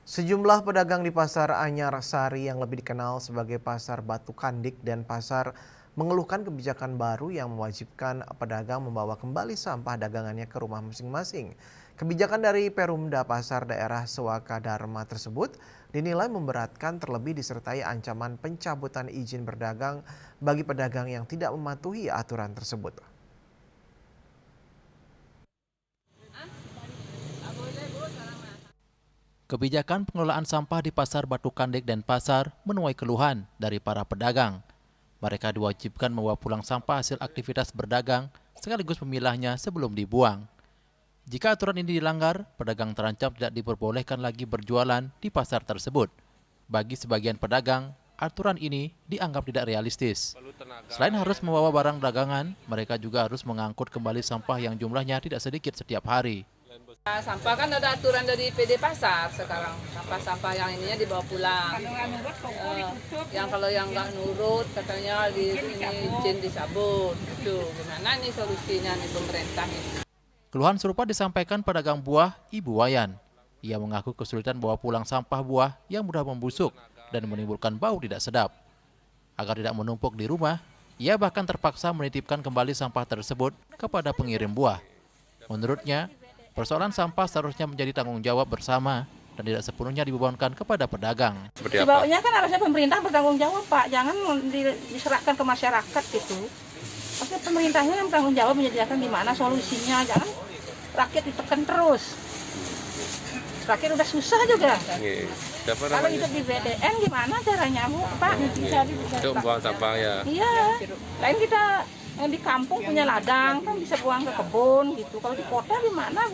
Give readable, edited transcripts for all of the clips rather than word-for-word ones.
Sejumlah pedagang di Pasar Anyar Sari yang lebih dikenal sebagai Pasar Batu Kandik dan Pasar mengeluhkan kebijakan baru yang mewajibkan pedagang membawa kembali sampah dagangannya ke rumah masing-masing. Kebijakan dari Perumda Pasar Daerah Sewaka Dharma tersebut dinilai memberatkan, terlebih disertai ancaman pencabutan izin berdagang bagi pedagang yang tidak mematuhi aturan tersebut. Kebijakan pengelolaan sampah di Pasar Batu Kandik dan Pasar menuai keluhan dari para pedagang. Mereka diwajibkan membawa pulang sampah hasil aktivitas berdagang sekaligus memilahnya sebelum dibuang. Jika aturan ini dilanggar, pedagang terancam tidak diperbolehkan lagi berjualan di pasar tersebut. Bagi sebagian pedagang, aturan ini dianggap tidak realistis. Selain harus membawa barang dagangan, mereka juga harus mengangkut kembali sampah yang jumlahnya tidak sedikit setiap hari. Sampah kan ada aturan dari PD Pasar sekarang. Sampah-sampah yang ininya dibawa pulang. Yang kalau yang nggak nurut katanya ini izin dicabut. Itu gimana nih solusinya nih pemerintah ini? Keluhan serupa disampaikan pedagang buah Ibu Wayan. Ia mengaku kesulitan bawa pulang sampah buah yang mudah membusuk dan menimbulkan bau tidak sedap. Agar tidak menumpuk di rumah, ia bahkan terpaksa menitipkan kembali sampah tersebut kepada pengirim buah. Menurutnya, persoalan sampah seharusnya menjadi tanggung jawab bersama dan tidak sepenuhnya dibebankan kepada pedagang. Sebabnya kan harusnya pemerintah bertanggung jawab, Pak. Jangan diserahkan ke masyarakat gitu. Pasti pemerintahnya yang bertanggung jawab menyediakan di mana solusinya. Jangan rakyat ditekan terus. Rakyat udah susah juga. Kalau hidup di BDN gimana caranya, Bu? Pak, bisa itu buang sampah ya. Iya. Lain kita yang di kampung punya ladang kan bisa buang ke kebun gitu. Kalau di kota gimana?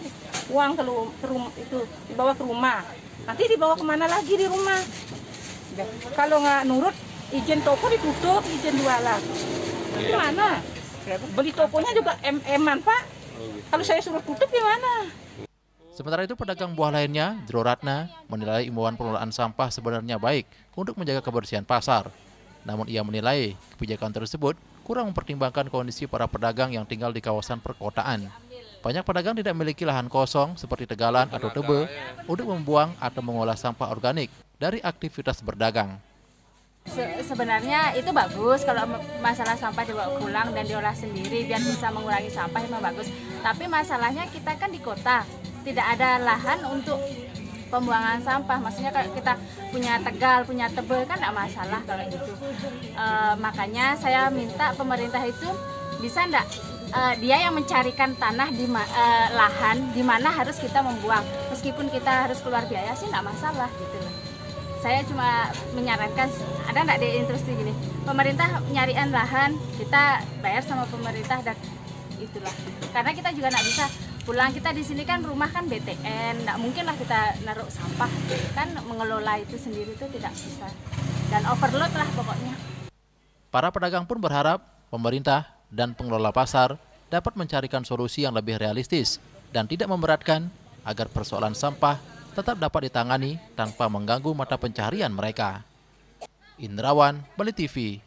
Buang ke rumah itu dibawa ke rumah. Nanti dibawa kemana lagi di rumah? Kalau nggak nurut, izin toko ditutup, izin jualan. Gimana? Beli tokonya juga eman, Pak. Kalau saya suruh tutup gimana? Sementara itu pedagang buah lainnya, Jero Ratna, menilai imbauan pengelolaan sampah sebenarnya baik untuk menjaga kebersihan pasar. Namun ia menilai kebijakan tersebut kurang mempertimbangkan kondisi para pedagang yang tinggal di kawasan perkotaan. Banyak pedagang tidak memiliki lahan kosong seperti tegalan atau tebe untuk membuang atau mengolah sampah organik dari aktivitas berdagang. Sebenarnya itu bagus kalau masalah sampah dibawa pulang dan diolah sendiri biar bisa mengurangi sampah, memang bagus. Tapi masalahnya kita kan di kota, tidak ada lahan untuk pembuangan sampah. Maksudnya kalau kita punya tegal, punya tebel kan tidak masalah kalau itu. Makanya saya minta pemerintah itu bisa enggak dia yang mencarikan tanah di lahan di mana harus kita membuang. Meskipun kita harus keluar biaya sih tidak masalah gitu loh. Saya cuma menyarankan, ada nggak di industri gini, pemerintah nyarian lahan, kita bayar sama pemerintah dan itulah. Karena kita juga nggak bisa pulang, kita di sini kan rumah kan BTN, nggak mungkin lah kita naruh sampah, kan mengelola itu sendiri itu tidak bisa. Dan overload lah pokoknya. Para pedagang pun berharap pemerintah dan pengelola pasar dapat mencarikan solusi yang lebih realistis dan tidak memberatkan agar persoalan sampah tetap dapat ditangani tanpa mengganggu mata pencaharian mereka. Indrawan, Bali TV.